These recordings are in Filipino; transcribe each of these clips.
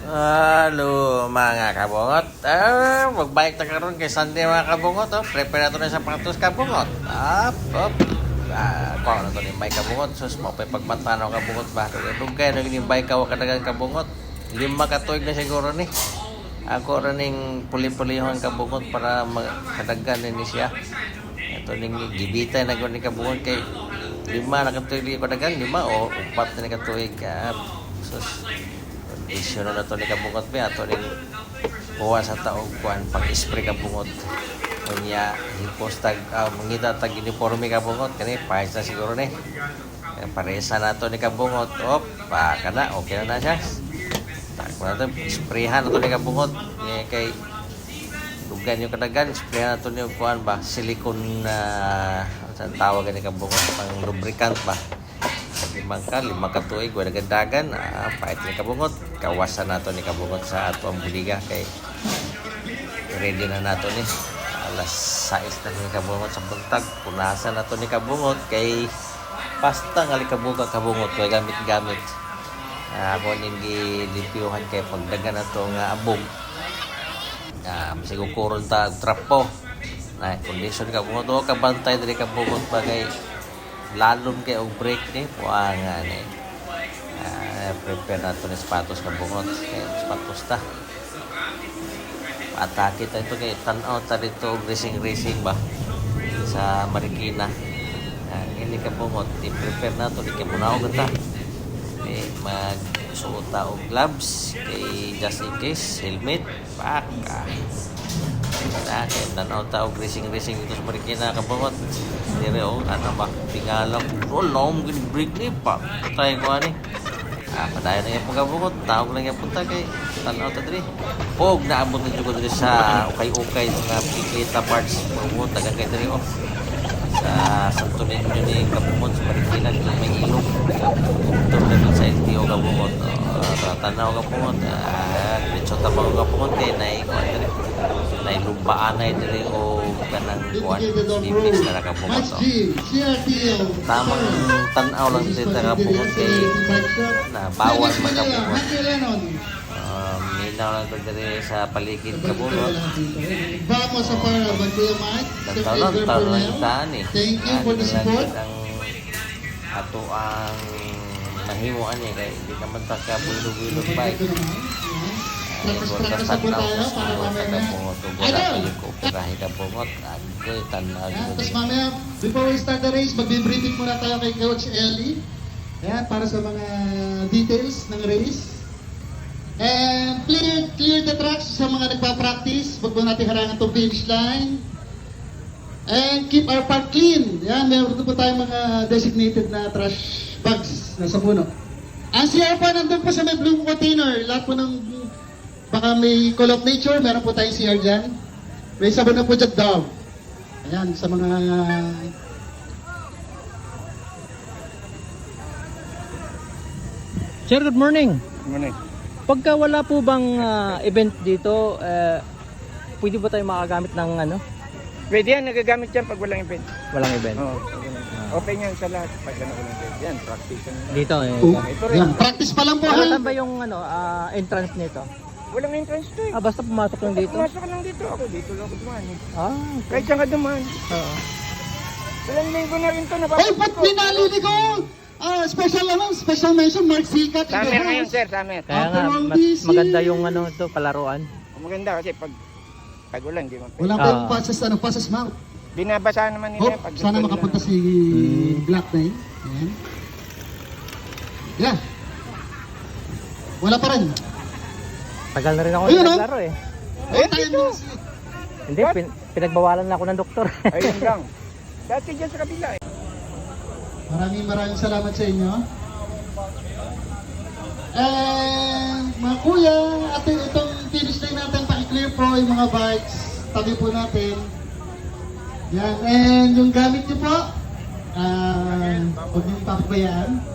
Halo mga kabungot. Magbalik na karon kay Sunday mga kabungot. Prepare na to na sa pangatos kabungot. Up. Kung ano to ni bike kabungot. Sus mo pa pagpatanaw kabungot ba. Dugay na ni bike ka kadagang kabungot. 5 katuig na siguro ni. Ako raning puli-pulihon kabungot para makadagan ni siya. Ito ning gibitay na ni kabungot kay 5 na katuig ko dagan 5 o 4 na katuig. Sus isyo na to ni kabungot ba ato ning buwa sa taog kuan pag-spray kabungot unya hipos tag mangita tag uniforme kabungot kani paisa siguro ni paresa na to ni kabungot kana okay na siya tak na to sprayhan to ni kabungot kay dugan yung kadagan sprayhan to ni kuan ba silicone na sa tawag ni kabungot pang lubricant ba 5 katuig wala gadagan pait ni kabungot kawasan nato ni kabungot sa ato ang buliga kay ready na nato ni alas 6 na ni kabungot sa buntag punasan nato ni kabungot kay pasta nga kabungot kay gamit ako ning gilimpyuhan kay pagdagan nato nga abog masigukuron ta trapo na condition kabungot kabantay diri kabungot bagay lalom kay og break ni puanga ni prepare nato ni sapatos kabungot kay sapatos ta atake ta ito kay tan-aw ta dito og racing ba sa Marikina ini kabungot i-prepare nato di kay munaog ta mag suot ta og gloves kay just in case helmet paka kay tan-aw ta og racing dito sa Marikina kabungot dire ano ba tingalang long break ni pa try ko ani padayon na yung pagkabukot tawag lang yung punta kay tanaw ta diri og naabot na jud diri sa ukay mga pikita parts mo taga kay diri sa Santo Niño ni kabukot sa Marikina may ilog ito na sa LTO kabukot tanaw kabukot diretso ta pang kabukot kay nay ko diri nay lumbaan ay diri o kanang kuan bibis na nakabungot tamang tan-aw lang dito nakabungot kay na bawal magkabungot minaw lang ko diri sa paligid kabungot vamos a para magkuyaman taon lang yung taan thank you for the support ato ang mahimuan kay di naman ta ka bulog bike practice po tayo para mamaya tapos mamaya before we start the race magbe-briefing muna tayo kay Coach Ellie para sa mga details ng race and clear the tracks sa mga nagpa-practice wag mo natin harangan itong finish line and keep our park clean meron po tayong mga designated na trash bags nasa puno ang CR pa nandun po sa may blue container lahat po ng baka may Call of Nature, meron po tayong CR dyan. May sabon na po dyan dog. Ayan, sa mga... Sir, good morning. Good morning. Pagka wala po bang event dito, pwede ba tayo makagamit ng ano? Pwede yan, nagagamit yan pag walang event. Walang event? Oo. Open yan sa lahat pag walang event. Yan, practice yan. Dito Ito rin. Yan, practice pa lang po. Saan ba yung entrance nito? Walang entrance to eh. Basta pumasok lang dito? Pumasok ka lang dito. Ako dito lang ako dumaan eh. Okay. Kahit saan ka dumaan. Oo. Walang linggo na rin to. Ay, ba't pinalili ko? Special mention, Mark Sikat. Summer ngayon sir, summer. Kaya nga, maganda yung ano ito, palaruan. Maganda kasi pag ulan, di mo. Walang pong passes mount. Binabasa naman nila. Hope, sana makapunta si Black na yun. Ayan. Yeah. Wala pa rin. Tagal na rin ako naglaro eh. Ayun tayo. Hindi, pinagbawalan na ako ng doktor. Ayun lang. Dati dyan sa kabila eh. Maraming salamat sa inyo. And mga kuya, itong finish line natin, paki-clear po yung mga bikes. Tabi po natin. Yan, and yung gamit nyo po, huwag nyo papabayaan.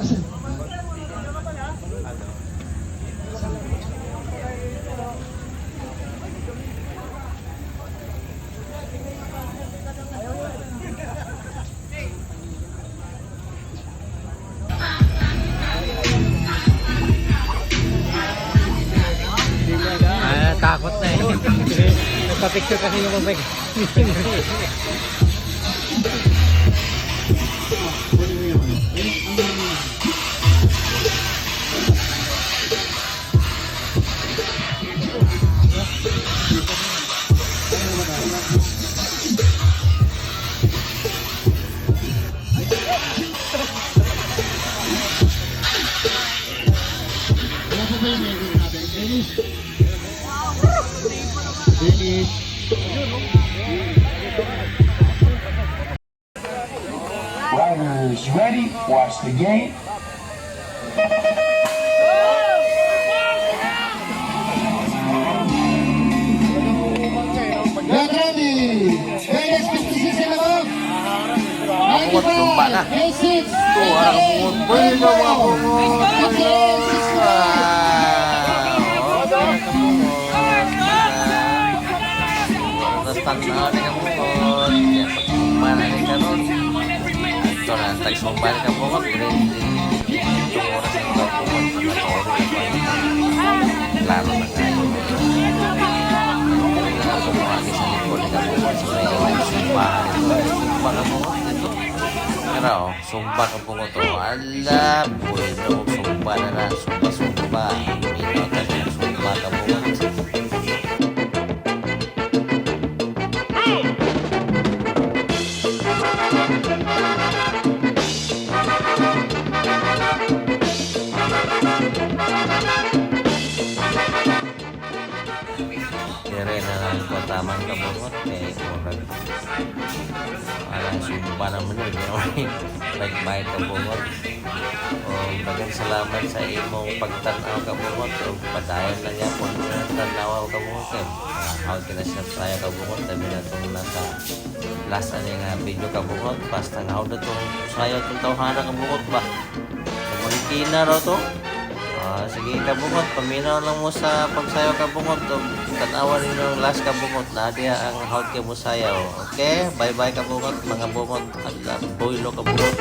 Asan? natakot na eh. Nagpa-picture kasi yung bike. Wala po ba yung meron natin? Finish. Finish. Riders ready, watch the gate. Get ready! Ladies, 56 in the book! Bungot, tumba na. 96! Ito, harang bungot. Boy, ikaw mga bungot. Tandaan ka bungot. Yan, pagkumpara ni karon. Ito na, tagsumban ka bungot. Itong oras ng ito bungot. Pagkatoro na pa. Klaro na kayo. Ako mga sa likod ka bungot. Sa may sumbahan ito. Sumba ka bungot dito. Pero, sumba ka bungot. Ala, boy, no, sumba na na. Sumba. Minaw ka na, sumba ka bungot. Kere na lang ko tamang kabungot kay murag alang sumba naman yun nagbayad kabungot o dagang salamat sa imong pagtanaw kabungot o padayon lang yan kung tanaw kabungot kay how ka na siya tayo kabungot dami na itong nasa last ano yung video kabungot basta nga how na itong sayo itong tawhana kabungot ba Marikina raw to. Sige kabungot, paminaw lang mo sa pagsayaw kabungot. Tanawa rin yung last kabungot na diya ang haut ka mo sayaw. Okay? Bye-bye kabungot, mga bungot. At boylo kabungot.